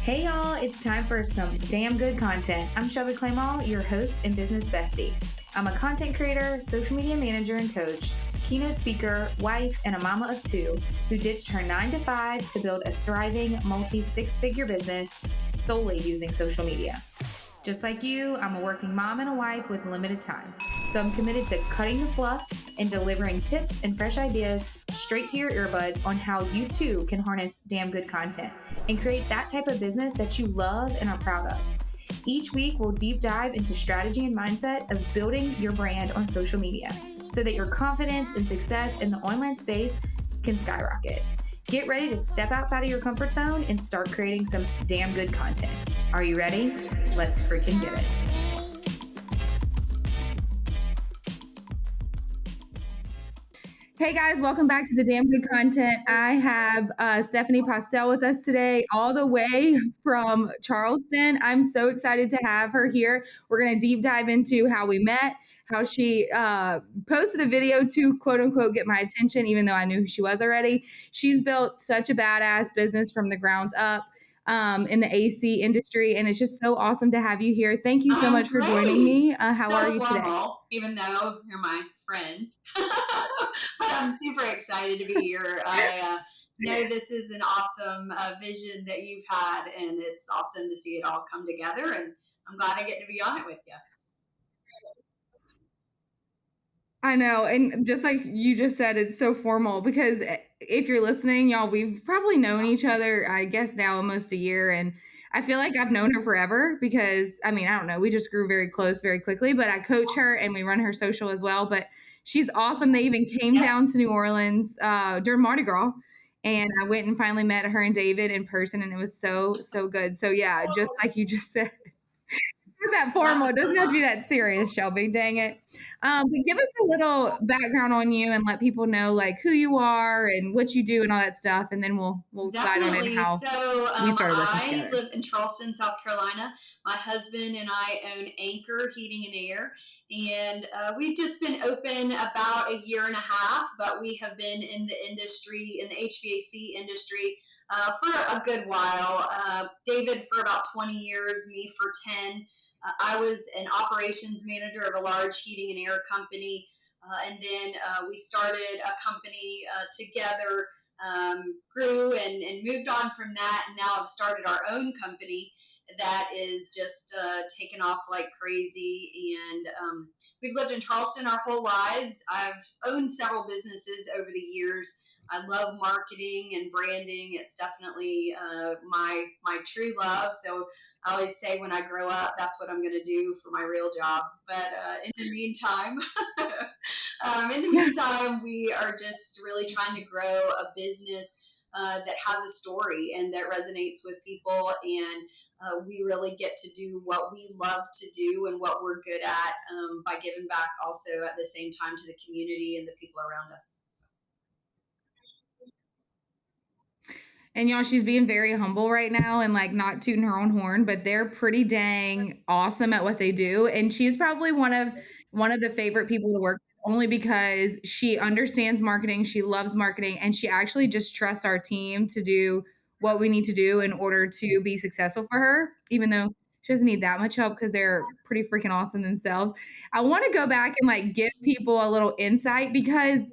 Hey y'all, it's time for some damn good content. I'm Shelby Claymall, your host and business bestie. I'm a content creator, social media manager and coach, keynote speaker, wife, and a mama of two who ditched her 9-to-5 to build a thriving multi-six-figure business solely using social media. Just like you, I'm a working mom and a wife with limited time. So I'm committed to cutting the fluff and delivering tips and fresh ideas straight to your earbuds on how you too can harness damn good content and create that type of business that you love and are proud of. Each week, we'll deep dive into strategy and mindset of building your brand on social media so that your confidence and success in the online space can skyrocket. Get ready to step outside of your comfort zone and start creating some damn good content. Are you ready? Let's freaking get it. Hey guys, welcome back to the Damn Good Content. I have Stephanie Postell with us today, all the way from Charleston. I'm so excited to have her here. We're going to deep dive into how we met, how she posted a video to quote unquote get my attention, even though I knew who she was already. She's built such a badass business from the ground up in the AC industry, and it's just so awesome to have you here. Thank you so much for joining me. How are you today? Even though you're my friend, but I'm super excited to be here. I know this is an awesome vision that you've had, and it's awesome to see it all come together, and I'm glad I get to be on it with you. I know. And just like you just said, it's so formal because if you're listening, y'all, we've probably known each other, I guess now almost a year. And I feel like I've known her forever because, I mean, I don't know, we just grew very close very quickly, but I coach her and we run her social as well. But she's awesome. They even came down to New Orleans during Mardi Gras. And I went and finally met her and David in person, and it was so, so good. So yeah, just like you just said. That formal. It doesn't have to be that serious, Shelby. Dang it. But give us a little background on you and let people know like who you are and what you do and all that stuff, and then we'll slide on in how we started working together. I live in Charleston, South Carolina. My husband and I own Anchor Heating and Air, and we've just been open about a year and a half, but we have been in the industry, in the HVAC industry, for a good while. David for about 20 years, me for 10. I was an operations manager of a large heating and air company, and then we started a company together, grew and moved on from that, and now I've started our own company that is just taken off like crazy. And we've lived in Charleston our whole lives. I've owned several businesses over the years. I love marketing and branding. It's definitely my true love. So I always say when I grow up, that's what I'm going to do for my real job. But in the meantime, we are just really trying to grow a business that has a story and that resonates with people. And we really get to do what we love to do and what we're good at by giving back also at the same time to the community and the people around us. And y'all, she's being very humble right now and like not tooting her own horn, but they're pretty dang awesome at what they do. And she's probably one of the favorite people to work with, only because she understands marketing, she loves marketing, and she actually just trusts our team to do what we need to do in order to be successful for her, even though she doesn't need that much help because they're pretty freaking awesome themselves. I want to go back and like give people a little insight because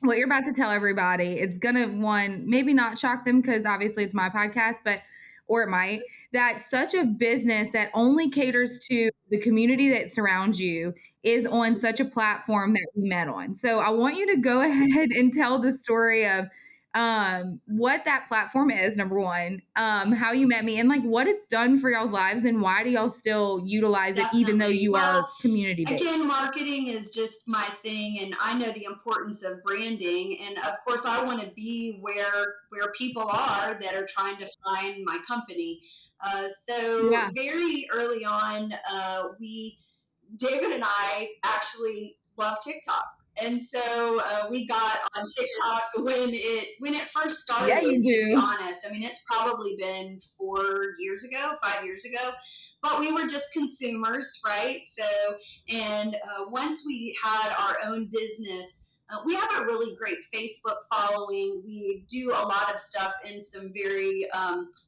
what you're about to tell everybody, it's gonna maybe not shock them because obviously it's my podcast, or it might, that such a business that only caters to the community that surrounds you is on such a platform that we met on. So I want you to go ahead and tell the story of what that platform is, number one, how you met me, and like what it's done for y'all's lives, and why do y'all still utilize it even though you are community based? Again, marketing is just my thing, and I know the importance of branding, and of course I want to be where people are that are trying to find my company. Very early on, David and I actually love TikTok. And so we got on TikTok when it first started. Yeah, you do. To be honest, I mean, it's probably been 5 years ago, but we were just consumers, right? So, and once we had our own business, We have a really great Facebook following. We do a lot of stuff in some very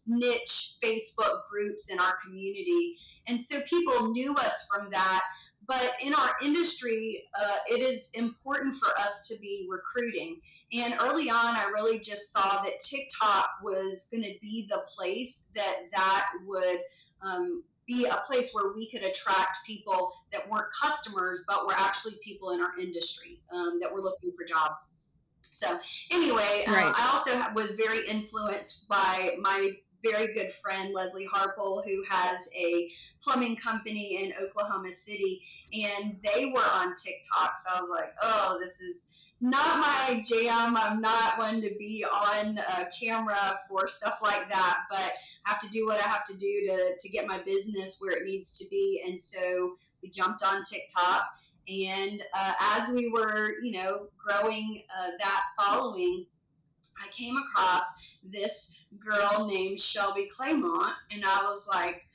niche Facebook groups in our community. And so people knew us from that. But in our industry, it is important for us to be recruiting. And early on, I really just saw that TikTok was going to be the place that would be a place where we could attract people that weren't customers, but were actually people in our industry that were looking for jobs. So anyway, Right. I also was very influenced by my very good friend Leslie Harple, who has a plumbing company in Oklahoma City, and they were on TikTok. So I was like, oh, this is not my jam. I'm not one to be on camera for stuff like that, but I have to do what I have to do to get my business where it needs to be. And so we jumped on TikTok. And as we were, growing that following, I came across this girl named Shelby Claymont, and I was like,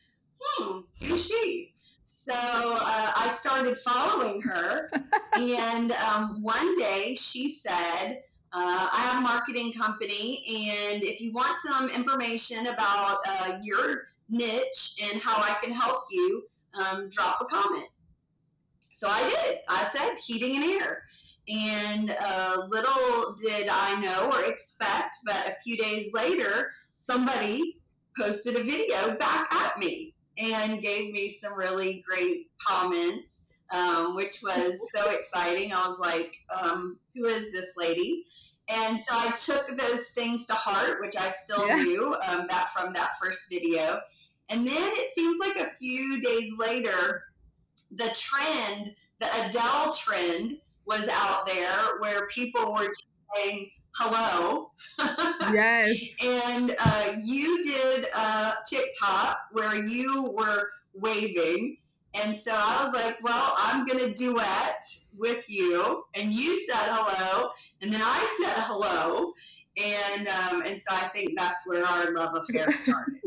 who's she? So I started following her, and one day she said, I have a marketing company, and if you want some information about your niche and how I can help you, drop a comment. So I did. I said heating and air. And little did I know or expect, but a few days later, somebody posted a video back at me and gave me some really great comments, which was so exciting. I was like, who is this lady? And so I took those things to heart, which I still Yeah. do, from that first video. And then it seems like a few days later, the Adele trend was out there where people were just saying hello. Yes. And you did TikTok where you were waving. And so I was like, well, I'm going to duet with you. And you said hello. And then I said hello. And so I think that's where our love affair started.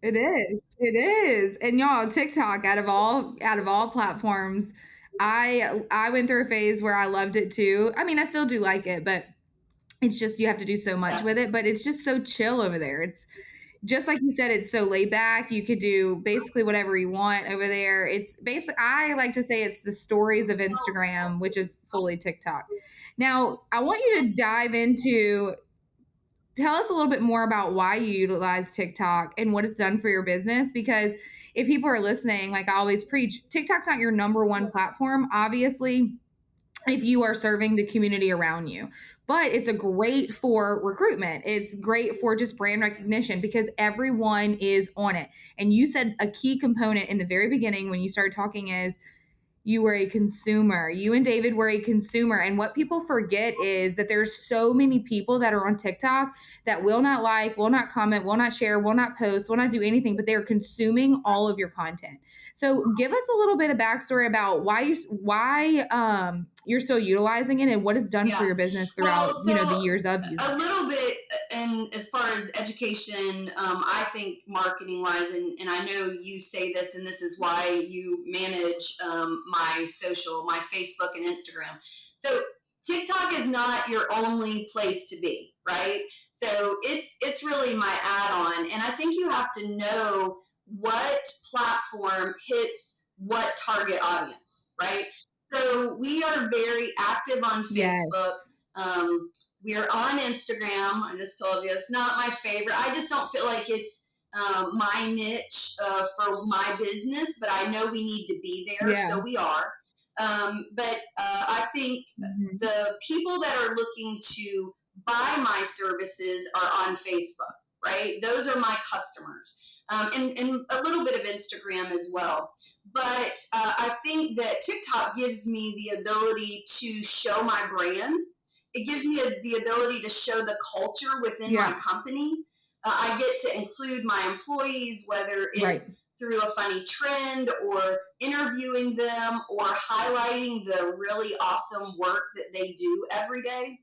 It is. It is. And y'all, TikTok out of all platforms, I went through a phase where I loved it too. I mean, I still do like it, but it's just you have to do so much Yeah. with it, but it's just so chill over there. It's just like you said, it's so laid back. You could do basically whatever you want over there. It's basic. I like to say it's the stories of Instagram, which is fully TikTok. Now, I want you to dive into tell us a little bit more about why you utilize TikTok and what it's done for your business. Because if people are listening, like I always preach, TikTok's not your number one platform, obviously, if you are serving the community around you. But it's a great for recruitment. It's great for just brand recognition because everyone is on it. And you said a key component in the very beginning when you started talking is you were a consumer. You and David were a consumer. And what people forget is that there's so many people that are on TikTok that will not like, will not comment, will not share, will not post, will not do anything, but they're consuming all of your content. So give us a little bit of backstory about why you're still utilizing it and what it's done for Yeah. your business Well, throughout, so the years of using a it. little bit, and as far as education, I think marketing wise, and I know you say this, and this is why you manage my social, my Facebook and Instagram. So TikTok is not your only place to be, right? So it's really my add-on, and I think you have to know what platform hits what target audience, right? So we are very active on Yes. Facebook. We are on Instagram. I just told you it's not my favorite. I just don't feel like it's my niche for my business, but I know we need to be there, Yeah. so we are. But I think Mhm. the people that are looking to buy my services are on Facebook, right? Those are my customers. And a little bit of Instagram as well. But I think that TikTok gives me the ability to show my brand. It gives me the ability to show the culture within my Yeah. company. I get to include my employees, whether Right. it's through a funny trend or interviewing them or highlighting the really awesome work that they do every day.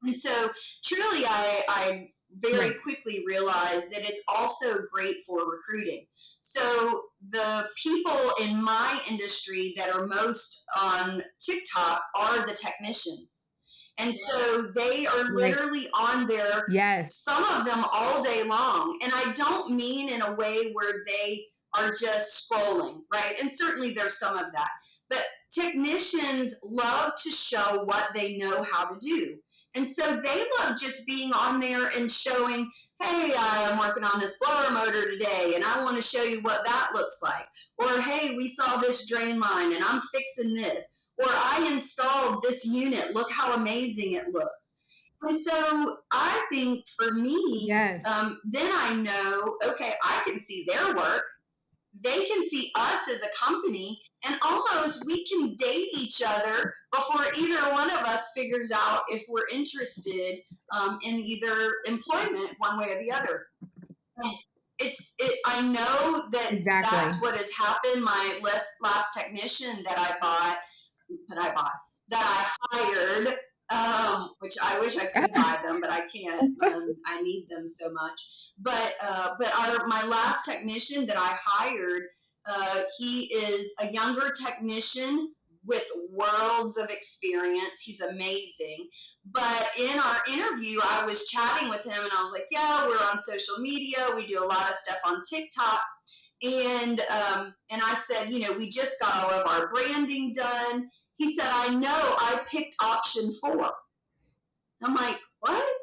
And so truly, I very Right. quickly realized that it's also great for recruiting. So the people in my industry that are most on TikTok are the technicians. And so they are Right. literally on there, Yes. some of them all day long. And I don't mean in a way where they are just scrolling, right? And certainly there's some of that. But technicians love to show what they know how to do. And so they love just being on there and showing, hey, I'm working on this blower motor today and I want to show you what that looks like. Or, hey, we saw this drain line and I'm fixing this. Or I installed this unit. Look how amazing it looks. And so I think for me, Yes. then I know, okay, I can see their work. They can see us as a company, and almost we can date each other before either one of us figures out if we're interested in either employment one way or the other. And I know that that's Exactly. what has happened. My last technician that I hired, which I wish I could buy them, but I can't. I need them so much. But my last technician that I hired, he is a younger technician with worlds of experience. He's amazing. But in our interview, I was chatting with him and I was like, yeah, we're on social media. We do a lot of stuff on TikTok. And I said, we just got all of our branding done. He said, I know, I picked option 4. I'm like, what?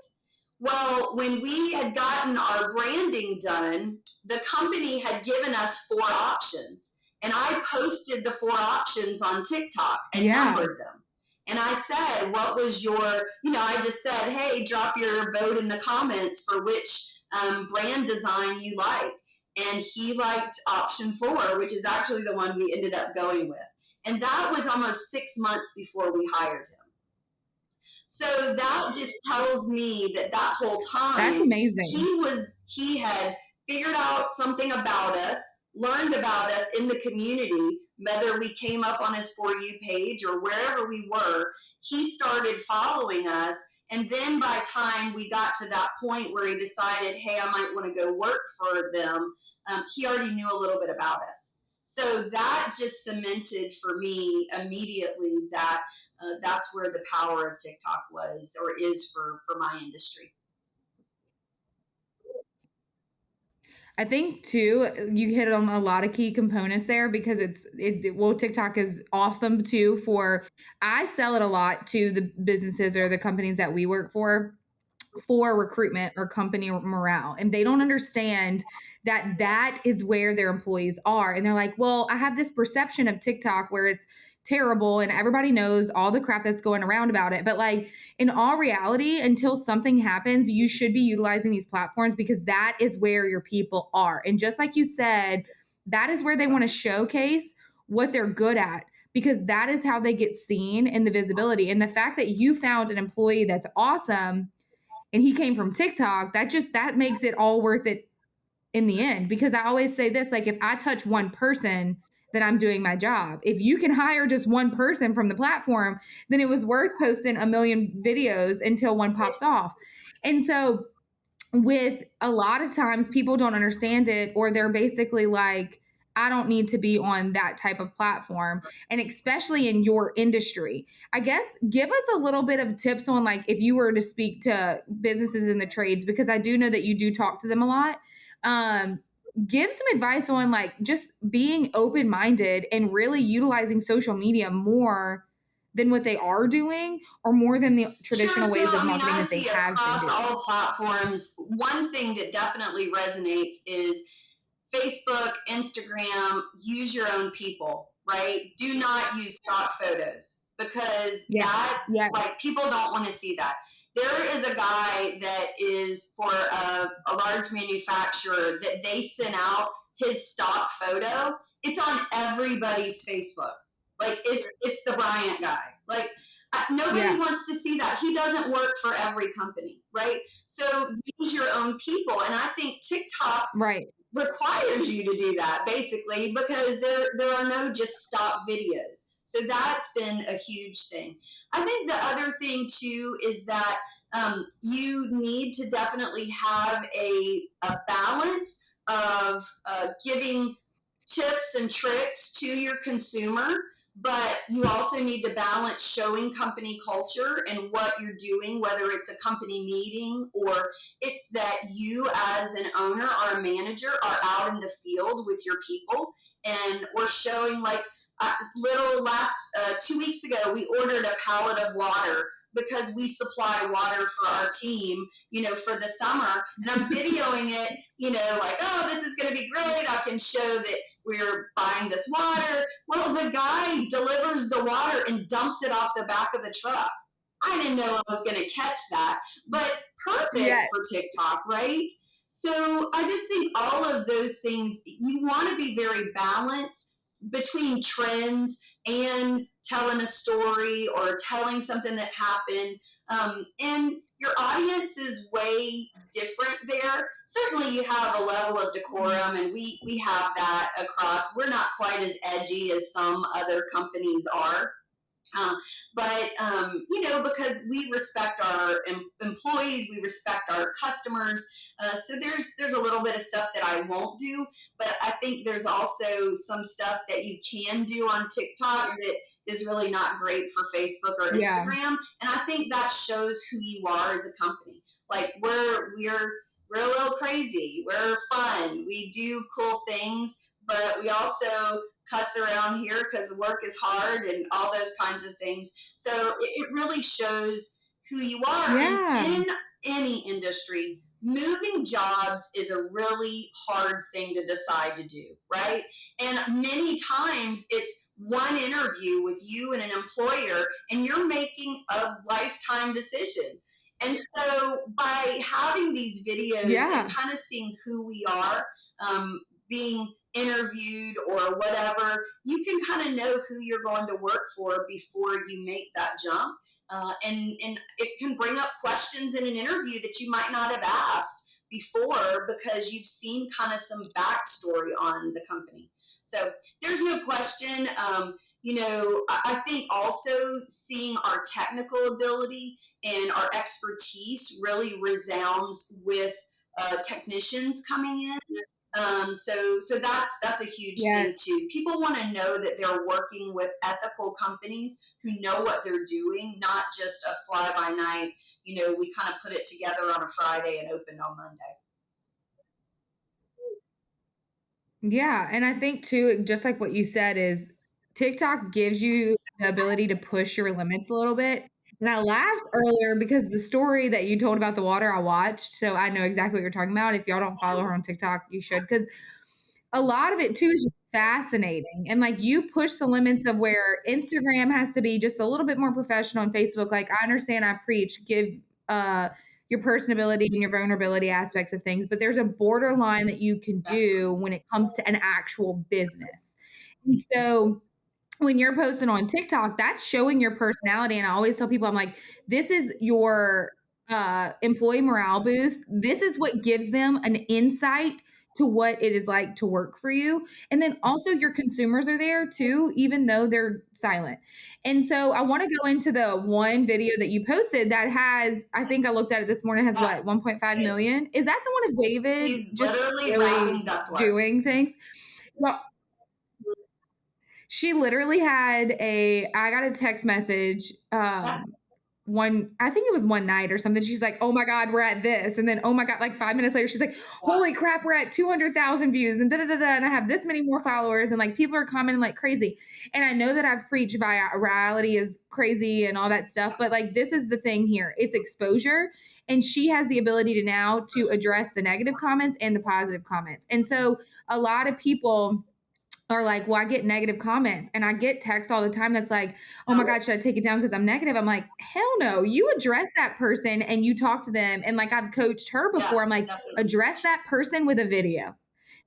Well, when we had gotten our branding done, the company had given us 4 options. And I posted the 4 options on TikTok and Yeah. numbered them. And I said, what was I just said, hey, drop your vote in the comments for which brand design you like. And he liked option 4, which is actually the one we ended up going with. And that was almost 6 months before we hired him. So that just tells me that whole That's time amazing. he had figured out something about us, learned about us in the community, whether we came up on his For You page or wherever we were, he started following us. And then by the time we got to that point where he decided, hey, I might want to go work for them, he already knew a little bit about us. So that just cemented for me immediately that that's where the power of TikTok was or is for my industry. I think too, you hit on a lot of key components there because TikTok is awesome too I sell it a lot to the businesses or the companies that we work for recruitment or company morale, and they don't understand that is where their employees are. And they're like, well, I have this perception of TikTok where it's terrible and everybody knows all the crap that's going around about it, but like in all reality, until something happens, you should be utilizing these platforms because that is where your people are. And just like you said, that is where they want to showcase what they're good at, because that is how they get seen in the visibility. And the fact that you found an employee that's awesome and he came from TikTok, that makes it all worth it in the end. Because I always say this, like, if I touch one person, then I'm doing my job. If you can hire just one person from the platform, then it was worth posting a million videos until one pops off. And so with a lot of times people don't understand it, or they're basically like, I don't need to be on that type of platform. And especially in your industry, I guess give us a little bit of tips on, like, if you were to speak to businesses in the trades, because I do know that you do talk to them a lot. Give some advice on, like, just being open-minded and really utilizing social media more than what they are doing, or more than the traditional Sure. ways So, of I mean, marketing I that they see have been across doing. all platforms, one thing that definitely resonates is Facebook, Instagram, use your own people, right? Do not use stock photos because Yes. Yeah. like, people don't want to see that. There is a guy that is for a large manufacturer that they sent out his stock photo. It's on everybody's Facebook. Like, it's the Bryant guy. Like, nobody wants to see that. He doesn't work for every company, right? So use your own people. And I think TikTok requires you to do that, basically, because there are no just stock videos. So that's been a huge thing. I think the other thing too is that You need to definitely have a balance of giving tips and tricks to your consumer, but you also need to balance showing company culture and what you're doing, whether it's a company meeting or it's that you as an owner or a manager are out in the field with your people and we're showing like little last 2 weeks ago we ordered a pallet of water because we supply water for our team, for the summer. And I'm videoing it, like, oh, this is going to be great. I can show that we're buying this water. Well, the guy delivers the water and dumps it off the back of the truck. I didn't know I was going to catch that, but perfect Yeah. for TikTok, right? So I just think all of those things, you want to be very balanced between trends and telling a story or telling something that happened. And your audience is way different there. Certainly, you have a level of decorum, and we have that across. We're not quite as edgy as some other companies are. Um, but because we respect our employees, we respect our customers. So there's a little bit of stuff that I won't do, but I think there's also some stuff that you can do on TikTok that is really not great for Facebook or Yeah. Instagram. And I think that shows who you are as a company. Like we're a little crazy, we're fun, we do cool things, but we also cuss around here because the work is hard and all those kinds of things. So it really shows who you are. And Yeah. in any industry, moving jobs is a really hard thing to decide to do, right? And many times it's one interview with you and an employer, and you're making a lifetime decision. And so by having these videos and Yeah. kind of seeing who we are, being interviewed or whatever, you can kind of know who you're going to work for before you make that jump. And it can bring up questions in an interview that you might not have asked before because you've seen kind of some backstory on the company. So there's no question. I think also seeing our technical ability and our expertise really resounds with technicians coming in. So that's a huge thing Yes. too. People want to know that they're working with ethical companies who know what they're doing, not just a fly by night. We kind of put it together on a Friday and opened on Monday. Yeah, and I think too, just like what you said is TikTok gives you the ability to push your limits a little bit. And I laughed earlier because the story that you told about the water I watched, so I know exactly what you're talking about. If y'all don't follow her on TikTok, you should, because a lot of it too is just fascinating. And like you push the limits of where Instagram has to be just a little bit more professional and Facebook. Like I understand I preach, give uh your personability and your vulnerability aspects of things, but there's a borderline that you can do when it comes to an actual business. And so when you're posting on TikTok, that's showing your personality. And I always tell people, I'm like, this is your employee morale boost. This is what gives them an insight to what it is like to work for you. And then also your consumers are there too, even though they're silent. And so I want to go into the one video that you posted that has, I think I looked at it this morning, has what, 1.5 million? Is that the one of David He's just literally really wrapping ductwork. doing things? Well, she literally had I got a text message I think it was one night or something. She's like, "Oh my god, we're at this." And then oh my god, like 5 minutes later she's like, "Holy crap, we're at 200,000 views and da da da da and I have this many more followers and like people are commenting like crazy." And I know that I've preached virality is crazy and all that stuff, but like this is the thing here. It's exposure and she has the ability to now to address the negative comments and the positive comments. And so a lot of people are like, well, I get negative comments and I get texts all the time that's like, oh my God, should I take it down because I'm negative? I'm like, hell no. You address that person and you talk to them. And like I've coached her before. I'm like, address that person with a video.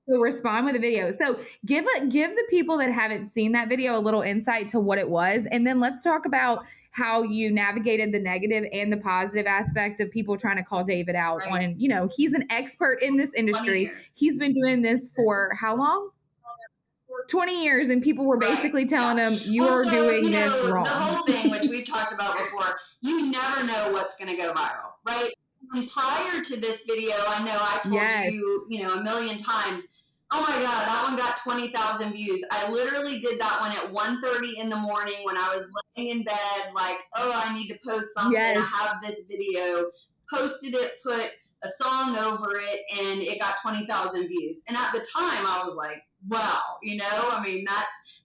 So respond with a video. So give the people that haven't seen that video a little insight to what it was. And then let's talk about how you navigated the negative and the positive aspect of people trying to call David out on, he's an expert in this industry. He's been doing this for how long? 20 years, and people were basically telling him you're doing this wrong. The whole thing, which we've talked about before, you never know what's going to go viral. right? And prior to this video, I know I told Yes. you, a million times, oh my God, that one got 20,000 views. I literally did that one at 1:30 in the morning when I was laying in bed, like, oh, I need to post something. I Yes. have this video, posted it, put a song over it, and it got 20,000 views. And at the time, I was like, wow, I mean,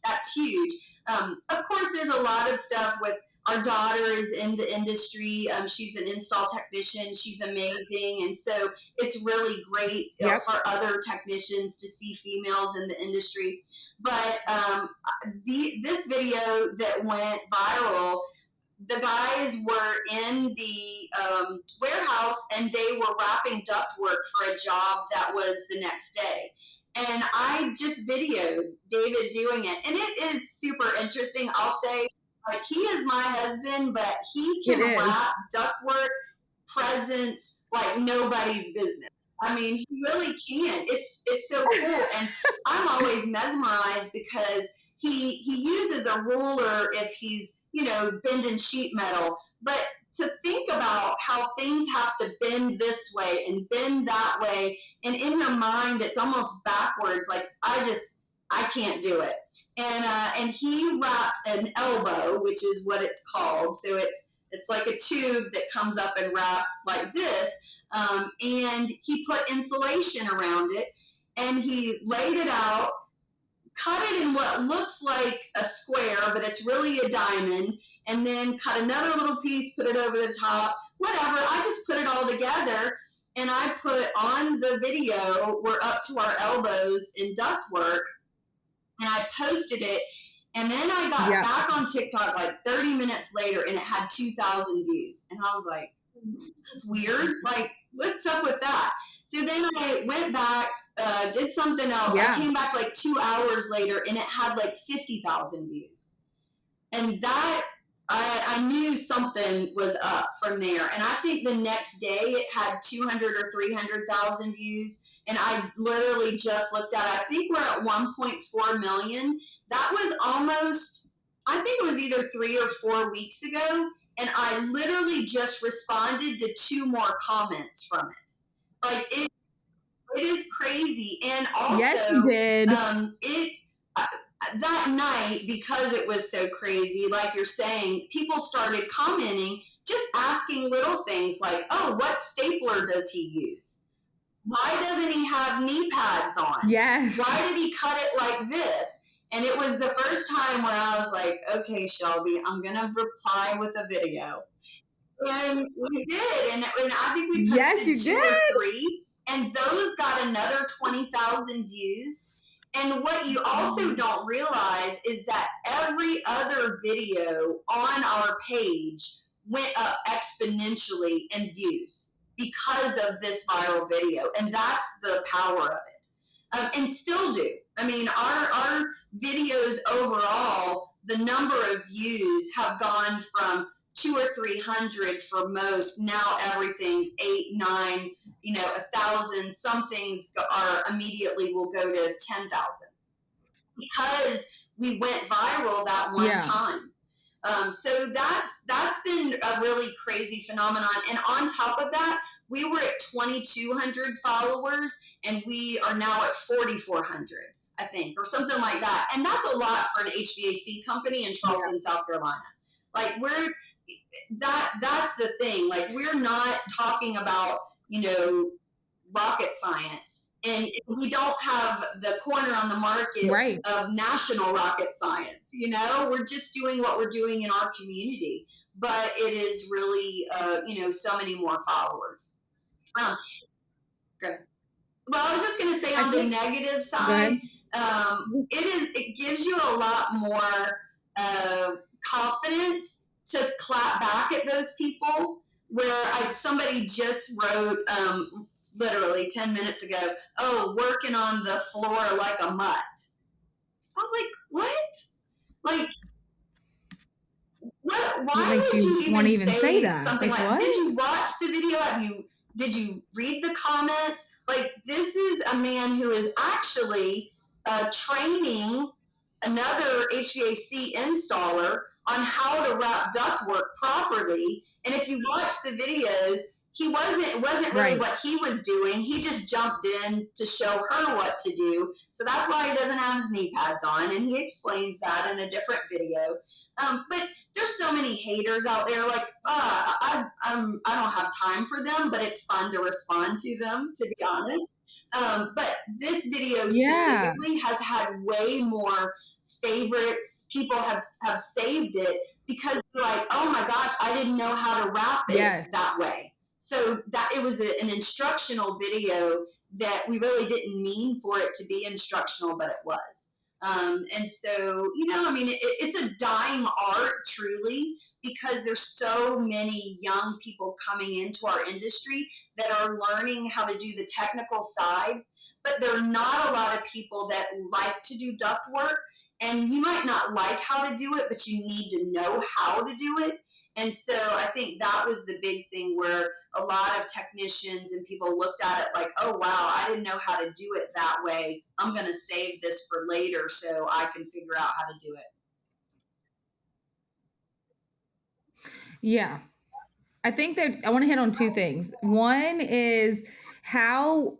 that's huge. Of course, there's a lot of stuff with our daughter is in the industry. She's an install technician. She's amazing. And so it's really great Yep. for other technicians to see females in the industry. But this video that went viral, the guys were in the warehouse and they were wrapping ductwork for a job that was the next day. And I just videoed David doing it. And it is super interesting. I'll say, like, he is my husband, but he can wrap ductwork presents like nobody's business. I mean, he really can. It's so cool. And I'm always mesmerized because he uses a ruler if he's, bending sheet metal. But to think about how things have to bend this way and bend that way, and in your mind, it's almost backwards. Like, I can't do it. And he wrapped an elbow, which is what it's called. So it's like a tube that comes up and wraps like this. And he put insulation around it, and he laid it out, cut it in what looks like a square, but it's really a diamond, and then cut another little piece, put it over the top, whatever. I just put it all together, and I put on the video, we're up to our elbows in ductwork, and I posted it, and then I got back on TikTok like 30 minutes later, and it had 2,000 views, and I was like, that's weird. Like, what's up with that? So then I went back, did something else. I came back like 2 hours later, and it had like 50,000 views. And that, I knew something was up from there. And I think the next day it had 200 or 300,000 views. And I literally just looked at it. I think we're at 1.4 million. That was almost, I think it was either 3 or 4 weeks ago. And I literally just responded to 2 more comments from it. Like, it is crazy. And also, yes, you did. That night, because it was so crazy, like you're saying, people started commenting, just asking little things like, oh, what stapler does he use? Why doesn't he have knee pads on? Yes. Why did he cut it like this? And it was the first time where I was like, okay, Shelby, I'm going to reply with a video. And we did. And I think we posted 2 or 3. And those got another 20,000 views. And what you also don't realize is that every other video on our page went up exponentially in views because of this viral video. And that's the power of it. And still do. I mean, our videos overall, the number of views have gone from 200 or 300 for most. Now everything's 8, 9, 1,000. Some things are immediately will go to 10,000 because we went viral that one time. So that's been a really crazy phenomenon. And on top of that, we were at 2,200 followers, and we are now at 4,400, I think, or something like that. And that's a lot for an HVAC company in Charleston, South Carolina. Like, that's the thing. Like, we're not talking about, rocket science. And we don't have the corner on the market of national rocket science. We're just doing what we're doing in our community. But it is really, so many more followers. Good. Well, I was just going to say on the negative side, it gives you a lot more confidence to clap back at those people. Where somebody just wrote literally 10 minutes ago, oh, working on the floor like a mutt. I was like, what? Like, what? Why would you even say that? Something like that? Did you watch the video? Did you read the comments? Like, this is a man who is actually training another HVAC installer on how to wrap ductwork properly. And if you watch the videos, It wasn't really Right. what he was doing. He just jumped in to show her what to do. So that's why he doesn't have his knee pads on, and he explains that in a different video. But there's so many haters out there. Like, I don't have time for them, but it's fun to respond to them, to be honest. But this video Yeah. specifically has had way more favorites. People have saved it because they're like, oh my gosh, I didn't know how to wrap it Yes. that way. So that it was an instructional video that we really didn't mean for it to be instructional, but it was. And so, I mean, it's a dying art, truly, because there's so many young people coming into our industry that are learning how to do the technical side, but there are not a lot of people that like to do duct work. And you might not like how to do it, but you need to know how to do it. And so I think that was the big thing where a lot of technicians and people looked at it like, oh, wow, I didn't know how to do it that way. I'm going to save this for later so I can figure out how to do it. Yeah. I think that I want to hit on two things. One is how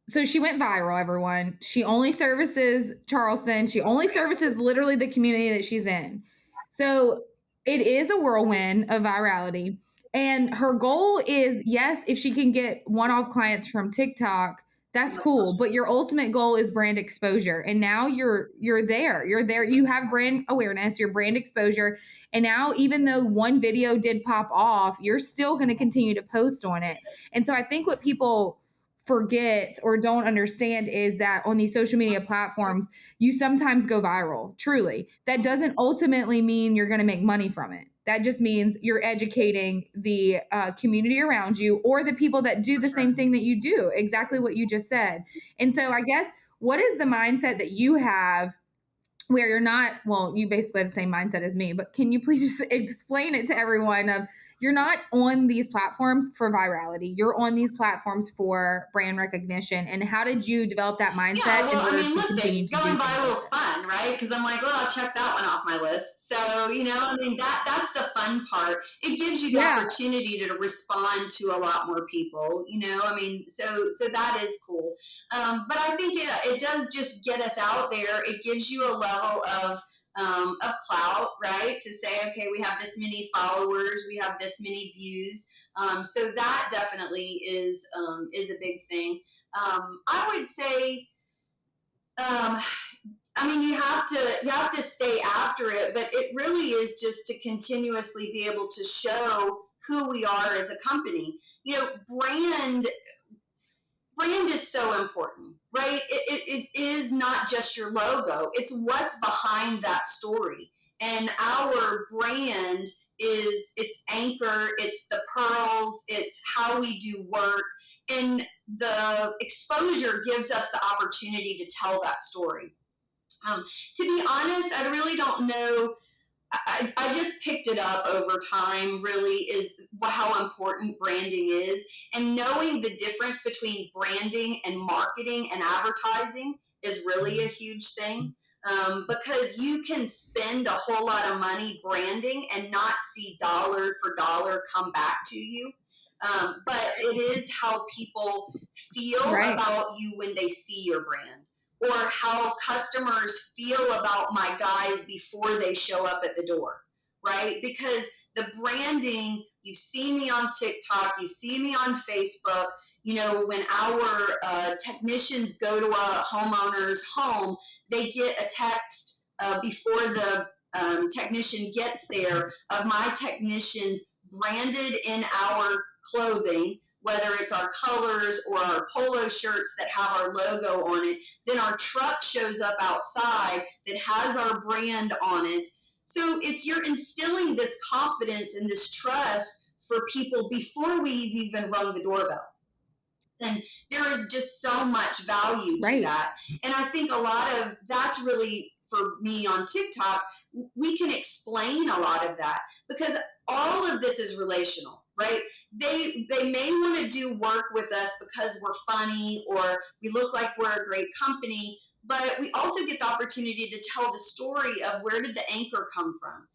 so she went viral, everyone. She only services Charleston. She only services literally the community that she's in. So it is a whirlwind of virality. And her goal is, yes, if she can get one-off clients from TikTok, that's cool. But your ultimate goal is brand exposure. And now you're there. You're there. You have brand awareness, your brand exposure. And now, even though one video did pop off, you're still going to continue to post on it. And so I think what people forget or don't understand is that on these social media platforms, you sometimes go viral, truly. That doesn't ultimately mean you're going to make money from it. That just means you're educating the community around you or the people that do the same thing that you do, exactly what you just said. And so I guess, what is the mindset that you have where you're not, well, you basically have the same mindset as me, but can you please just explain it to everyone of you're not on these platforms for virality. You're on these platforms for brand recognition. And how did you develop that Yeah, mindset in well, I order mean, to listen, continue to going do things viral like is this? fun, right? Because I'm like, well, I'll check that one off my list. So, I mean, that's the fun part. It gives you the Yeah, opportunity to respond to a lot more people. I mean, so that is cool. But I think it does just get us out there. It gives you a level of clout, right? To say, okay, we have this many followers, we have this many views. So that definitely is a big thing. I would say, um, I mean, you have to stay after it, but it really is just to continuously be able to show who we are as a company. Brand is so important, right? It is not just your logo; it's what's behind that story. And our brand is its anchor, it's the pearls, it's how we do work, and the exposure gives us the opportunity to tell that story. To be honest, I really don't know. I just picked it up over time, really, is how important branding is. And knowing the difference between branding and marketing and advertising is really a huge thing. Because you can spend a whole lot of money branding and not see dollar for dollar come back to you. But it is how people feel right. about you when they see your brand, or how customers feel about my guys before they show up at the door, right? Because the branding, you see me on TikTok, you see me on Facebook. When our technicians go to a homeowner's home, they get a text before the technician gets there of my technicians branded in our clothing, whether it's our colors or our polo shirts that have our logo on it. Then our truck shows up outside that has our brand on it. So you're instilling this confidence and this trust for people before we've even rung the doorbell. And there is just so much value to Right. that. And I think a lot of that's really, for me on TikTok, we can explain a lot of that because all of this is relational, right? They may want to do work with us because we're funny or we look like we're a great company, but we also get the opportunity to tell the story of where did the anchor come from.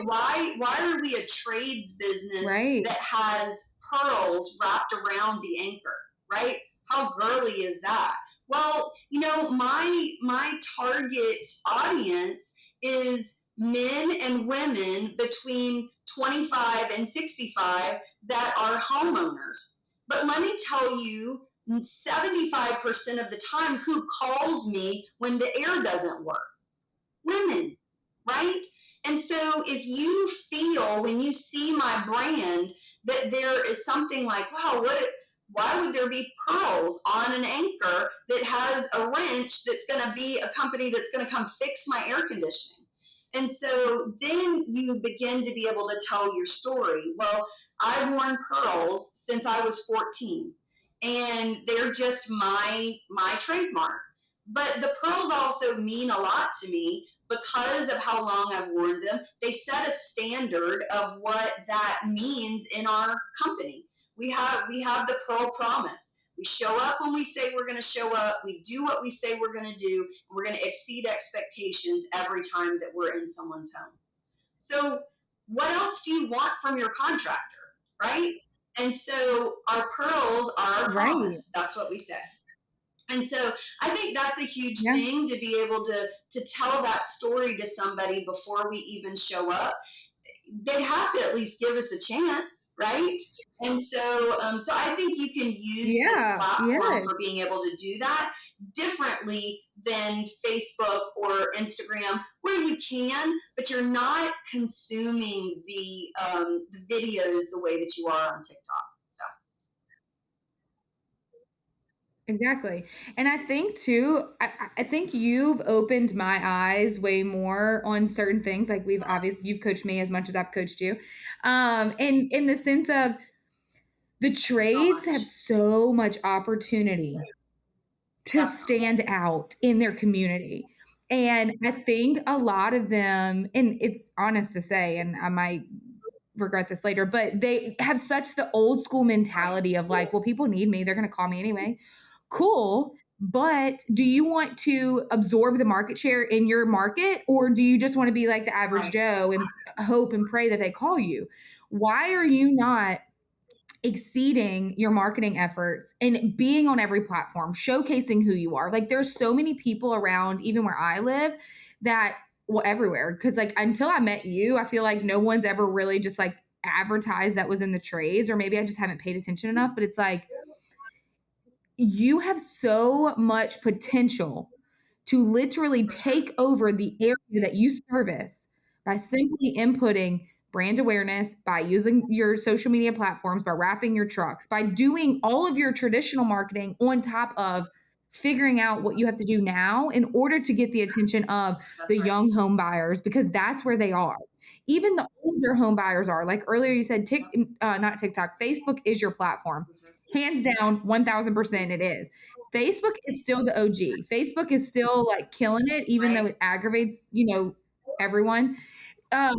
Why are we a trades business Right. that has pearls wrapped around the anchor, right? How girly is that? Well, my target audience is men and women between 25 and 65 that are homeowners. But let me tell you, 75% of the time, who calls me when the air doesn't work? Women, right? And so if you feel when you see my brand that there is something like, wow, why would there be pearls on an anchor that has a wrench that's going to be a company that's going to come fix my air conditioning? And so then you begin to be able to tell your story. Well, I've worn pearls since I was 14, and they're just my trademark. But the pearls also mean a lot to me because of how long I've worn them. They set a standard of what that means in our company. We have the pearl promise. We show up when we say we're going to show up. We do what we say we're going to do. And we're going to exceed expectations every time that we're in someone's home. So what else do you want from your contractor, right? And so our pearls are our Right. promise. That's what we say. And so I think that's a huge Yeah. thing, to be able to tell that story to somebody before we even show up. They have to at least give us a chance, right? And so I think you can use this Yeah. platform Yeah. for being able to do that differently than Facebook or Instagram, where you can, but you're not consuming the videos the way that you are on TikTok. So Exactly. And I think too, I think you've opened my eyes way more on certain things. Like we've obviously, you've coached me as much as I've coached you. And in the sense of the so trades have much, so much opportunity to definitely. stand out in their community. And I think a lot of them, and it's honest to say, and I might regret this later, but they have such the old school Right. mentality of like, well, people need me, they're going to call me anyway. Cool. But do you want to absorb the market share in your market, or do you just want to be like the average Right. Joe and hope and pray that they call you? Why are you not exceeding your marketing efforts and being on every platform, showcasing who you are? Like there's so many people around, even where I live, that, well, everywhere. Cause like until I met you, I feel like no one's ever really just like advertised that was in the trades, or maybe I just haven't paid attention enough. But it's like you have so much potential to literally For sure. take over the area that you service by simply inputting brand awareness, by using your social media platforms, by wrapping your trucks, by doing all of your traditional marketing on top of figuring out what you have to do now in order to get the attention of the That's right. young home buyers, because that's where they are. Even the older home buyers are. Like earlier you said, not TikTok, Facebook is your platform. Hands down, 1000% it is. Facebook is still the OG. Facebook is still like killing it, even though Right. it aggravates, everyone. Um,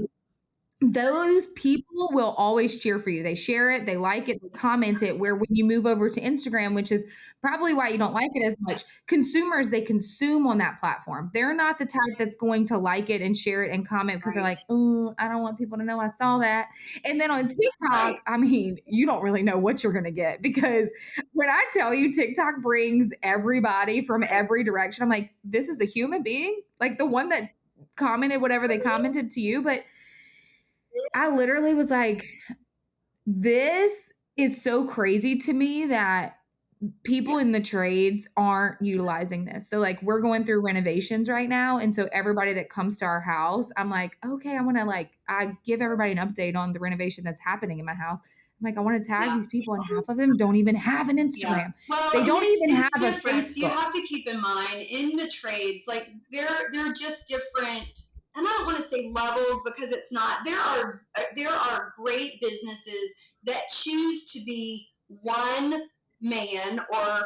those people will always cheer for you. They share it, they like it, they comment it. Where when you move over to Instagram, which is probably why you don't like it as much, consumers, they consume on that platform. They're not the type that's going to like it and share it and comment because they're Right. like, oh, I don't want people to know I saw that. And then on Right. TikTok, I mean, you don't really know what you're going to get, because when I tell you TikTok brings everybody from Right. every direction, I'm like, this is a human being, like the one that commented whatever they commented to you. But I literally was like, this is so crazy to me that people Yeah. in the trades aren't utilizing this. So like we're going through renovations right now. And so everybody that comes to our house, I'm like, okay, I want to I give everybody an update on the renovation that's happening in my house. I'm like, I want to tag Yeah. these people, and half of them don't even have an Yeah. Instagram. Well, They and don't even have it's a different. So you Facebook. have to keep in mind, in the trades, like they're just different. And I don't want to say levels, because it's not. There are great businesses that choose to be one man or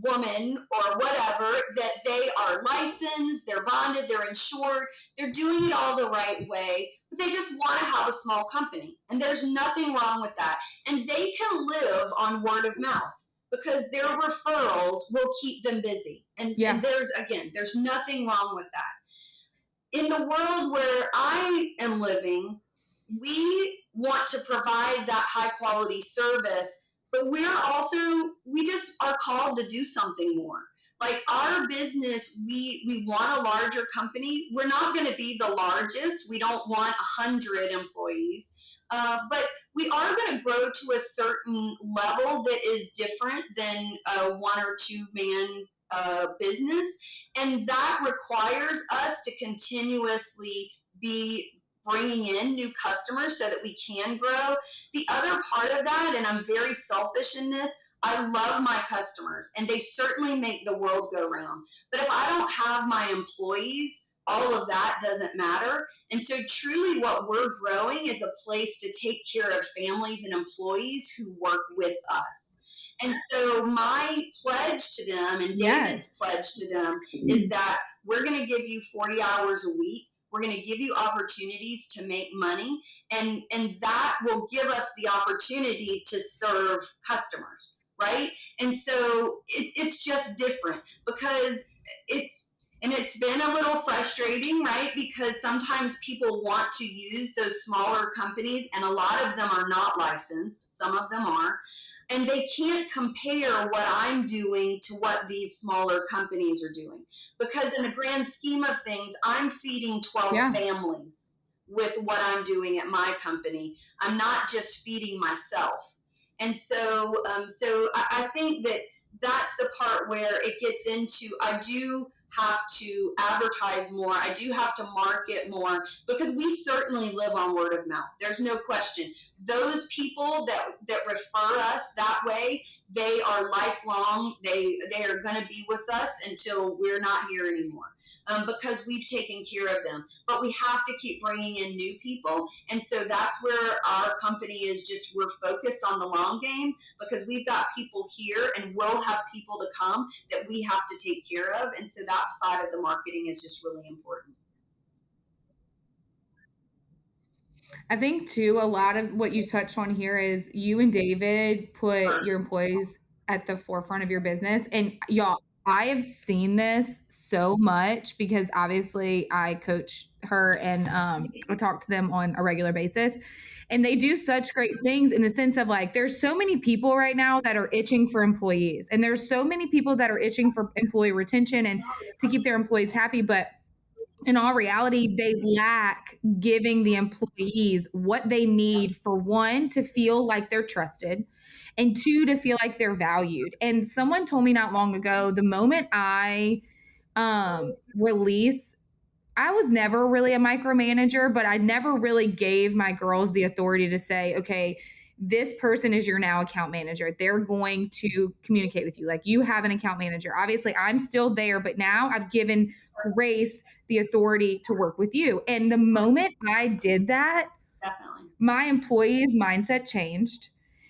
woman or whatever, that they are licensed, they're bonded, they're insured, they're doing it all the right way, but they just want to have a small company. And there's nothing wrong with that. And they can live on word of mouth, because their referrals will keep them busy. And Yeah. there's nothing wrong with that. In the world where I am living, we want to provide that high quality service, but we just are called to do something more. Like our business, we want a larger company. We're not going to be the largest. We don't want 100 employees, but we are going to grow to a certain level that is different than a 1 or 2 man business, and that requires us to continuously be bringing in new customers so that we can grow. The other part of that, and I'm very selfish in this, I love my customers and they certainly make the world go round. But if I don't have my employees, all of that doesn't matter. And so, truly, what we're growing is a place to take care of families and employees who work with us. And so, my pledge to them and David's Yes. pledge to them is that we're going to give you 40 hours a week. We're going to give you opportunities to make money, and that will give us the opportunity to serve customers, right? And so it's just different because it's been a little frustrating, right? Because sometimes people want to use those smaller companies, and a lot of them are not licensed. Some of them are, and they can't compare what I'm doing to what these smaller companies are doing. Because in the grand scheme of things, I'm feeding 12 Yeah. families with what I'm doing at my company. I'm not just feeding myself. And so I think that that's the part where it gets into, I do have to advertise more. I do have to market more because we certainly live on word of mouth. There's no question. Those people that refer us that way, they are lifelong. They are going to be with us until we're not here anymore, because we've taken care of them. But we have to keep bringing in new people, and so that's where our company is. Just we're focused on the long game because we've got people here, and we'll have people to come that we have to take care of, and so that side of the marketing is just really important. I think too, a lot of what you touched on here is you and David put your First, employees at the forefront of your business. And y'all, I have seen this so much because obviously I coach her and I talk to them on a regular basis. And they do such great things in the sense of like, there's so many people right now that are itching for employees. And there's so many people that are itching for employee retention and to keep their employees happy. But in all reality, they lack giving the employees what they need for one, to feel like they're trusted, and two, to feel like they're valued. And someone told me not long ago, the moment I release I was never really a micromanager, but I never really gave my girls the authority to say, okay, this person is your now account manager. They're going to communicate with you. Like you have an account manager. Obviously, I'm still there, but now I've given Grace the authority to work with you. And the moment I did that, definitely. my employees' mindset changed.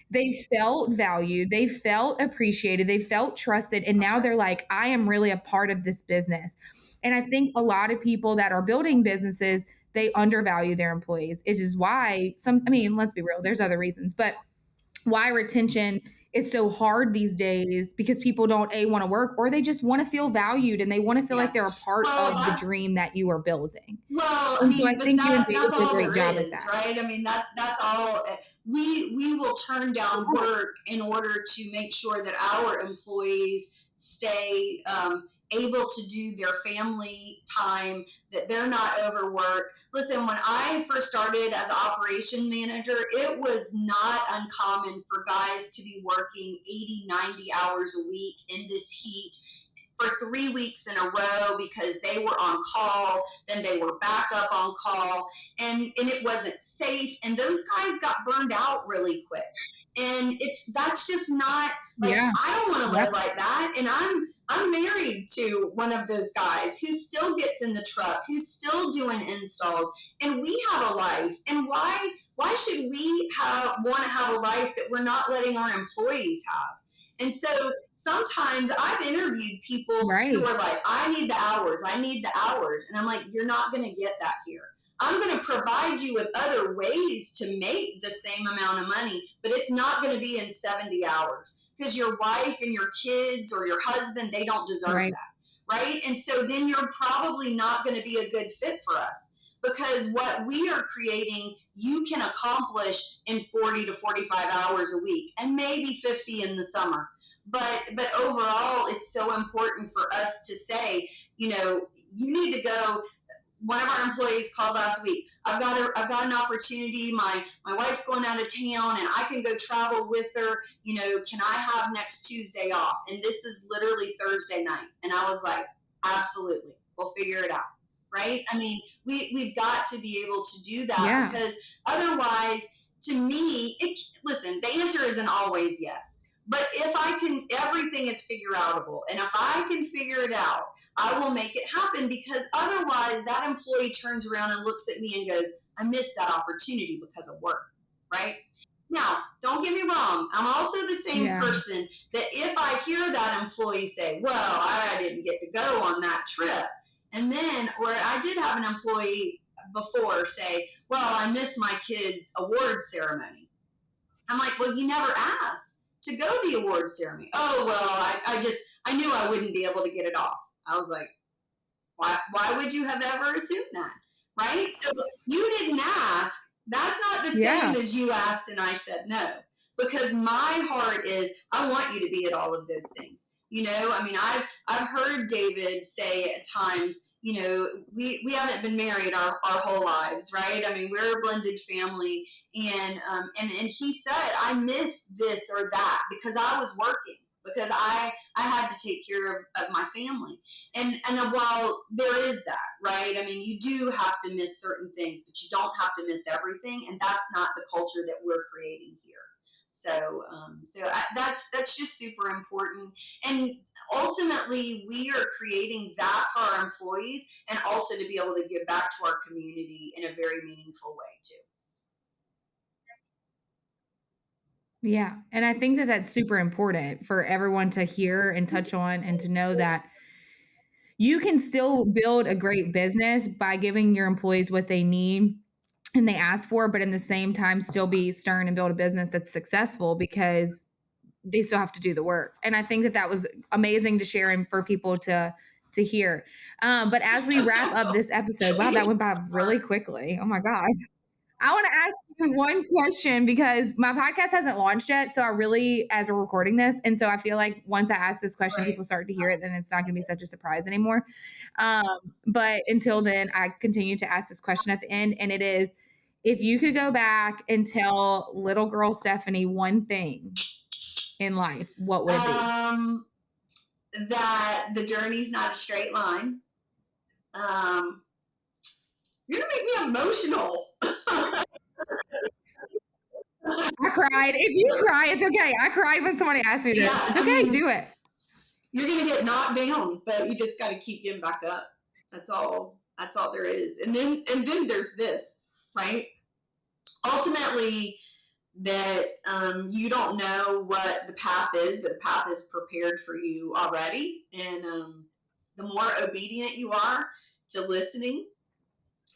They felt valued, they felt appreciated, they felt trusted, and now they're like, I am really a part of this business. And I think a lot of people that are building businesses, they undervalue their employees. It is why I mean, let's be real, there's other reasons, but why retention is so hard these days because people don't want to work, or they just want to feel valued and they want to feel Yeah. like they're a part Well, of the dream that you are building. well, I And so I mean, but think you and David that's did a all great there job at is, that. right? I mean, that's all. We will turn down work in order to make sure that our employees stay able to do their family time, that they're not overworked. Listen, when I first started as an operation manager, it was not uncommon for guys to be working 80, 90 hours a week in this heat for 3 weeks in a row because they were on call, then they were back up on call, and it wasn't safe. And those guys got burned out really quick. And that's just not like, Yeah. I don't want to live Yep. like that. And I'm married to one of those guys who still gets in the truck, who's still doing installs, and we have a life. And why should we want to have a life that we're not letting our employees have? And so sometimes I've interviewed people who Right. are like, I need the hours, I need the hours. And I'm like, you're not going to get that here. I'm going to provide you with other ways to make the same amount of money, but it's not going to be in 70 hours because your wife and your kids or your husband, they don't deserve Right. that. Right. And so then you're probably not going to be a good fit for us because what we are creating you can accomplish in 40 to 45 hours a week, and maybe 50 in the summer. But overall, it's so important for us to say, you need to go. One of our employees called last week. I've got an opportunity. My wife's going out of town, and I can go travel with her. Can I have next Tuesday off? And this is literally Thursday night. And I was like, absolutely, we'll figure it out. Right? I mean, we've got to be able to do that, Yeah. because otherwise, to me, listen, the answer isn't always yes. But if I can, everything is figure outable. And if I can figure it out, I will make it happen, because otherwise that employee turns around and looks at me and goes, I missed that opportunity because of work, right? Now, don't get me wrong. I'm also the same Yeah. person that if I hear that employee say, well, I didn't get to go on that trip. And then, or I did have an employee before say, well, I missed my kid's award ceremony. I'm like, well, you never asked to go to the award ceremony. Oh, well, I knew I wouldn't be able to get it off. I was like, why would you have ever assumed that? Right? So you didn't ask. That's not the Yeah. same as you asked and I said no. Because my heart is, I want you to be at all of those things. I mean, I've heard David say at times, we haven't been married our whole lives, right? I mean, we're a blended family, and he said, I missed this or that because I was working, because I had to take care of my family. And while there is that, right? I mean, you do have to miss certain things, but you don't have to miss everything, and that's not the culture that we're creating here. That's just super important, and ultimately we are creating that for our employees, and also to be able to give back to our community in a very meaningful way too. Yeah. And I think that that's super important for everyone to hear and touch on and to know that you can still build a great business by giving your employees what they need and they ask for, but in the same time, still be stern and build a business that's successful because they still have to do the work. And I think that that was amazing to share and for people to hear. But as we wrap up this episode, wow, that went by really quickly. Oh my God. I want to ask you one question because my podcast hasn't launched yet. So I really, as we're recording this, and so I feel like once I ask this question, Right. people start to hear it, then it's not going to be such a surprise anymore. Um, but until then, I continue to ask this question at the end, and it is, if you could go back and tell little girl Stephanie one thing in life, what would it be? um that the journey's not a straight line. um you're gonna make me emotional. I cried. If you cry, it's okay. I cried when somebody asked me this. Yeah, It's I okay. mean, Do it. you're gonna get knocked down, but you just got to keep getting back up. That's all there is. And then there's this, right? Ultimately, that you don't know what the path is, but the path is prepared for you already. And the more obedient you are to listening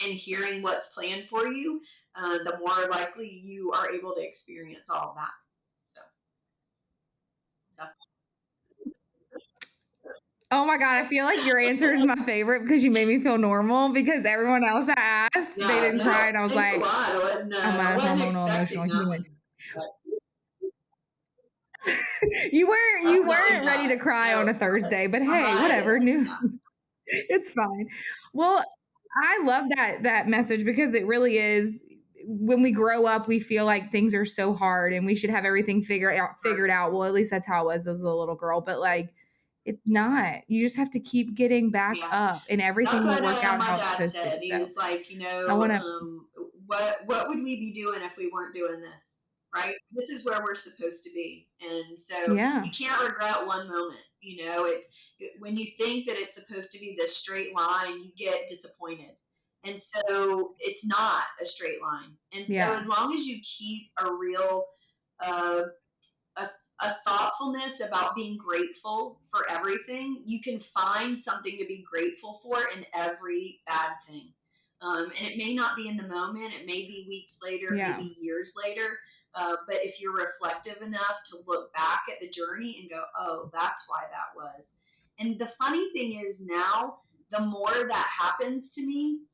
and hearing what's planned for you, the more likely you are able to experience all of that. So, Oh my God, I feel like your answer is my favorite because you made me feel normal because everyone else I asked, they yeah, didn't cry. no, And I was thanks a like, lot. I'm I a wasn't hormonal emotional expecting that human. one. But You weren't definitely ready not. to cry No, on a Thursday, but I'm hey, not. whatever. New Yeah, it's fine. Well, I love that message because it really is when we grow up, we feel like things are so hard and we should have everything figured out. Well, at least that's how I was as a little girl, but like it's not. You just have to keep getting back yeah. up and That's everything will what work out my how it's dad supposed to. said. He So was like, I want to, what would we be doing if we weren't doing this? Right? This is where we're supposed to be, and so yeah, you can't regret one moment. When you think that it's supposed to be this straight line, you get disappointed, and so it's not a straight line. And so yeah, as long as you keep a real uh, a, a thoughtfulness about being grateful for everything, you can find something to be grateful for in every bad thing. And it may not be in the moment, it may be weeks later, it may yeah, be years later. But if you're reflective enough to look back at the journey and go, oh, that's why that was. And the funny thing is now, the more that happens to me,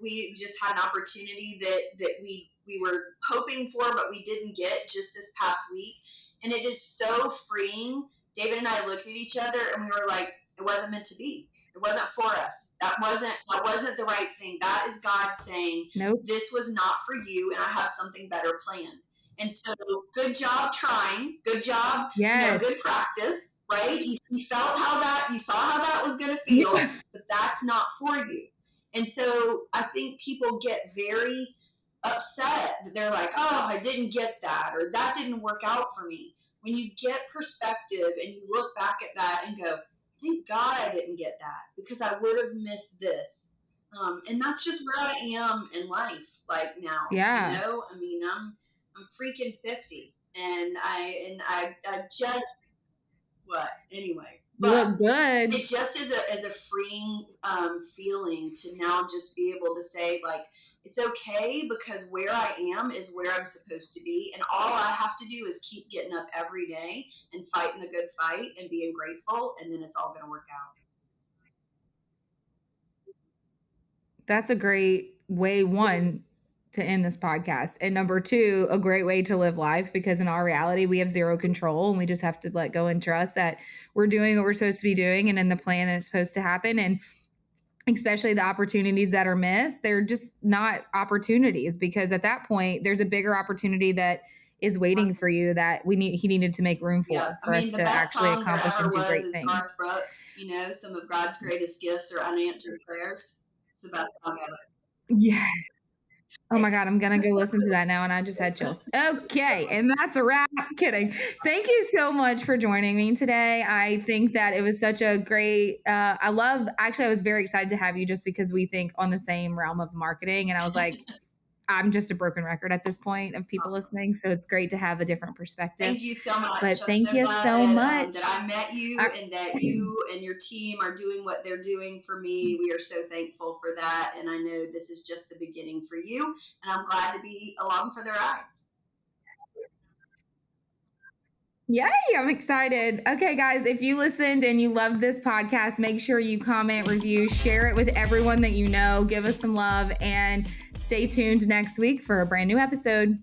we just had an opportunity that we were hoping for, but we didn't get just this past week, and it is so freeing. David and I looked at each other and we were like, it wasn't meant to be. It wasn't for us. That wasn't the right thing. That is God saying Nope. this was not for you, and I have something better planned. And so, good job trying. Good job. Yes. Good practice. Right? You felt you saw how that was going to feel, Yeah. but that's not for you. And so I think people get very upset that they're like, oh, I didn't get that, or that didn't work out for me. When you get perspective and you look back at that and go, thank God I didn't get that because I would have missed this. And that's just where I am in life, like now. Yeah. I mean, I'm freaking 50, and I just what anyway. You But look good. it just is a freeing feeling to now just be able to say, like, it's okay because where I am is where I'm supposed to be, and all I have to do is keep getting up every day and fighting the good fight and being grateful, and then it's all going to work out. That's a great way, one, to end this podcast. And number two, a great way to live life, because in our reality, we have zero control and we just have to let go and trust that we're doing what we're supposed to be doing and in the plan that it's supposed to happen. And especially the opportunities that are missed, they're just not opportunities, because at that point, there's a bigger opportunity that is waiting for you that he needed to make room Yeah, for I mean, us the to best actually song there accomplish ever and do was great is things. Garth Brooks. Some of God's greatest gifts are unanswered prayers. It's the best song ever. Yeah. Oh my God, I'm going to go listen to that now. And I just had chills. Okay. And that's a wrap. Kidding. Thank you so much for joining me today. I think that it was such a great, I was very excited to have you just because we think on the same realm of marketing. And I was like, I'm just a broken record at this point of people Awesome. listening. So it's great to have a different perspective. Thank you so much. But I'm thank so you glad so much. that I met you and that you and your team are doing what they're doing for me. We are so thankful for that. And I know this is just the beginning for you. And I'm glad to be along for the ride. Yay, I'm excited. Okay, guys, if you listened and you loved this podcast, make sure you comment, review, share it with everyone that you know. Give us some love and stay tuned next week for a brand new episode.